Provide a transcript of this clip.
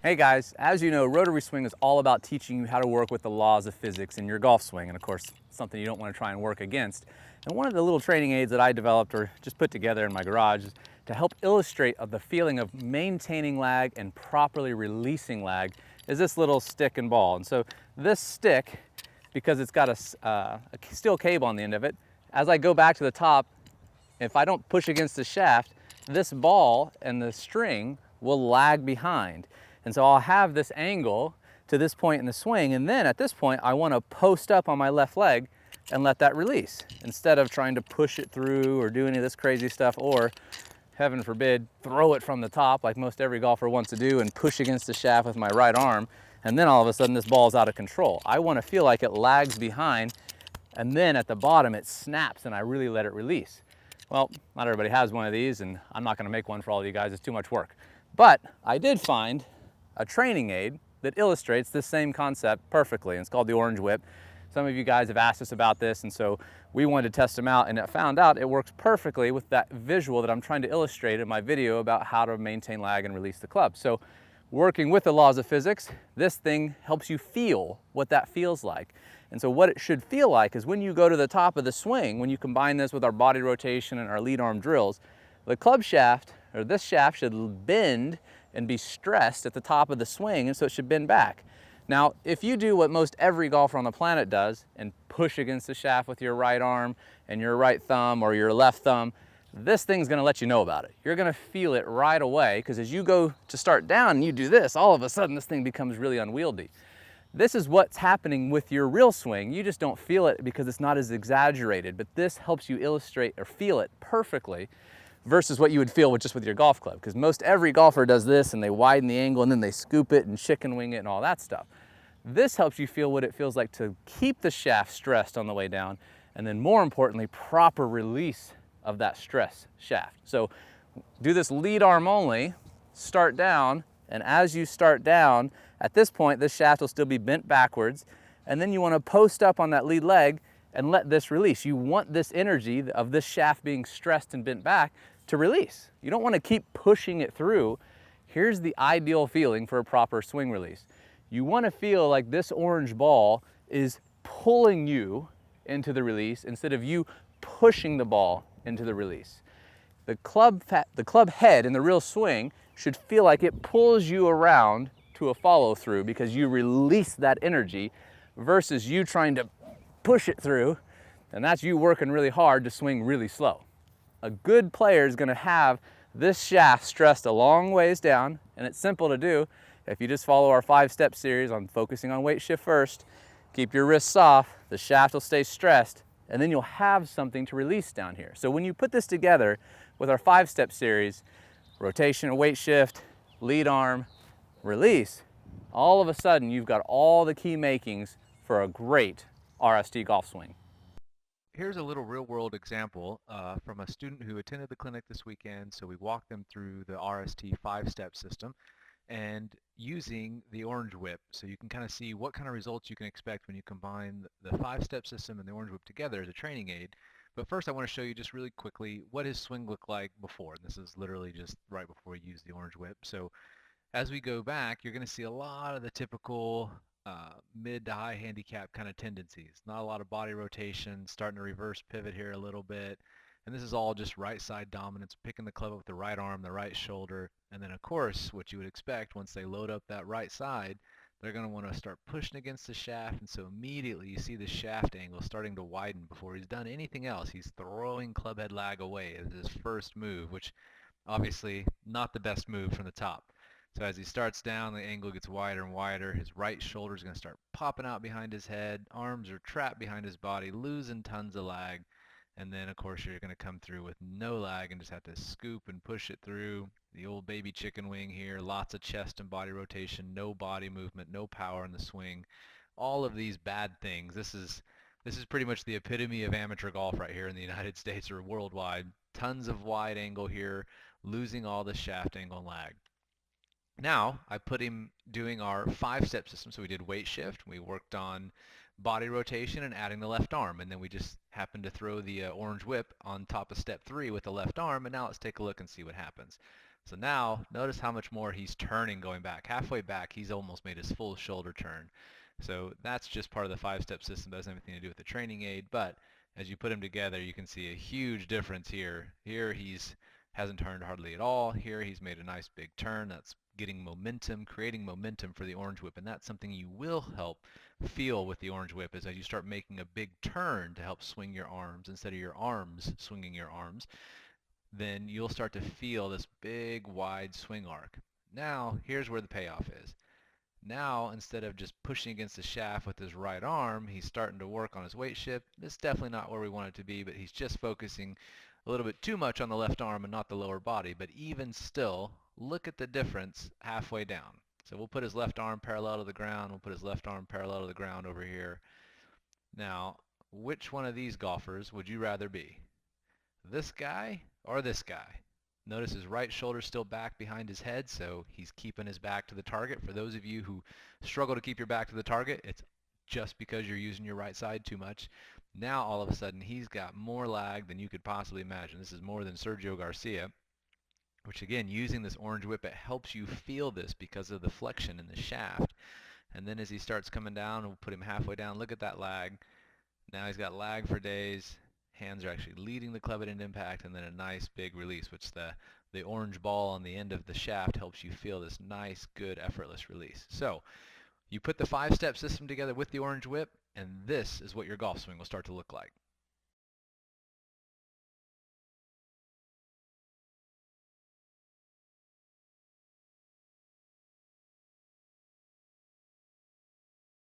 Hey guys, as you know, Rotary Swing is all about teaching you how to work with the laws of physics in your golf swing, and of course, something you don't want to try and work against. And one of the little training aids that I developed or just put together in my garage is to help illustrate the feeling of maintaining lag and properly releasing lag is this little stick and ball. And so this stick, because it's got a steel cable on the end of it, as I go back to the top, if I don't push against the shaft, this ball and the string will lag behind. And so I'll have this angle to this point in the swing, and then at this point I want to post up on my left leg and let that release instead of trying to push it through or do any of this crazy stuff, or heaven forbid, throw it from the top like most every golfer wants to do and push against the shaft with my right arm, and then all of a sudden this ball is out of control. I want to feel like it lags behind, and then at the bottom it snaps and I really let it release. Well, not everybody has one of these, and I'm not going to make one for all of you guys. It's too much work. But I did find a training aid that illustrates this same concept perfectly, and it's called the Orange Whip. Some of you guys have asked us about this, and so we wanted to test them out, and it found out it works perfectly with that visual that I'm trying to illustrate in my video about how to maintain lag and release the club. So working with the laws of physics, this thing helps you feel what that feels like. And so what it should feel like is when you go to the top of the swing, when you combine this with our body rotation and our lead arm drills, the club shaft, or this shaft, should bend and be stressed at the top of the swing, and so it should bend back. Now, if you do what most every golfer on the planet does and push against the shaft with your right arm and your right thumb or your left thumb, this thing's gonna let you know about it. You're gonna feel it right away, because as you go to start down and you do this, all of a sudden this thing becomes really unwieldy. This is what's happening with your real swing. You just don't feel it because it's not as exaggerated, but this helps you illustrate or feel it perfectly versus what you would feel with your golf club, because most every golfer does this and they widen the angle and then they scoop it and chicken wing it and all that stuff. This helps you feel what it feels like to keep the shaft stressed on the way down, and then more importantly, proper release of that stress shaft. So do this lead arm only, start down, and as you start down, at this point, this shaft will still be bent backwards, and then you want to post up on that lead leg and let this release. You want this energy of this shaft being stressed and bent back to release. You don't want to keep pushing it through. Here's the ideal feeling for a proper swing release. You want to feel like this orange ball is pulling you into the release instead of you pushing the ball into the release. The club head in the real swing should feel like it pulls you around to a follow through because you release that energy versus you trying to push it through, and that's you working really hard to swing really slow. A good player is going to have this shaft stressed a long ways down, and it's simple to do. If you just follow our 5-step series on focusing on weight shift first, keep your wrists soft, the shaft will stay stressed, and then you'll have something to release down here. So when you put this together with our 5-step series, rotation, weight shift, lead arm, release, all of a sudden you've got all the key makings for a great RST golf swing. Here's a little real-world example from a student who attended the clinic this weekend. So we walked them through the RST 5-step system and using the Orange Whip. So you can kind of see what kind of results you can expect when you combine the 5-step system and the Orange Whip together as a training aid. But first I want to show you just really quickly what his swing looked like before. And this is literally just right before we use the Orange Whip. So as we go back, you're going to see a lot of the typical mid to high handicap kind of tendencies. Not a lot of body rotation, starting to reverse pivot here a little bit. And this is all just right side dominance, picking the club up with the right arm, the right shoulder. And then of course, what you would expect once they load up that right side, they're going to want to start pushing against the shaft. And so immediately you see the shaft angle starting to widen before he's done anything else. He's throwing club head lag away as his first move, which obviously not the best move from the top. So as he starts down, the angle gets wider and wider. His right shoulder is going to start popping out behind his head. Arms are trapped behind his body, losing tons of lag. And then, of course, you're going to come through with no lag and just have to scoop and push it through. The old baby chicken wing here, lots of chest and body rotation, no body movement, no power in the swing. All of these bad things. This is pretty much the epitome of amateur golf right here in the United States or worldwide. Tons of wide angle here, losing all the shaft angle and lag. Now, I put him doing our 5-step system. So we did weight shift. We worked on body rotation and adding the left arm. And then we just happened to throw the orange whip on top of step 3 with the left arm. And now let's take a look and see what happens. So now notice how much more he's turning going back. Halfway back, he's almost made his full shoulder turn. So that's just part of the 5-step system. Doesn't have anything to do with the training aid, but as you put them together, you can see a huge difference here. Here he's hasn't turned hardly at all. Here he's made a nice big turn. That's getting momentum, creating momentum for the orange whip, and that's something you will help feel with the orange whip is as you start making a big turn to help swing your arms instead of your arms swinging your arms, then you'll start to feel this big wide swing arc. Now here's where the payoff is. Now, instead of just pushing against the shaft with his right arm, he's starting to work on his weight shift. It's definitely not where we want it to be, but he's just focusing a little bit too much on the left arm and not the lower body. But even still, look at the difference halfway down. So we'll put his left arm parallel to the ground. We'll put his left arm parallel to the ground over here. Now, which one of these golfers would you rather be? This guy or this guy? Notice his right shoulder still back behind his head, so he's keeping his back to the target. For those of you who struggle to keep your back to the target, it's just because you're using your right side too much. Now all of a sudden he's got more lag than you could possibly imagine. This is more than Sergio Garcia, which again, using this orange whip, it helps you feel this because of the flexion in the shaft. And then as he starts coming down, we'll put him halfway down. Look at that lag. Now he's got lag for days. Hands are actually leading the club at end impact, and then a nice big release, which the orange ball on the end of the shaft helps you feel this nice, good, effortless release. So you put the 5-step system together with the orange whip, and this is what your golf swing will start to look like.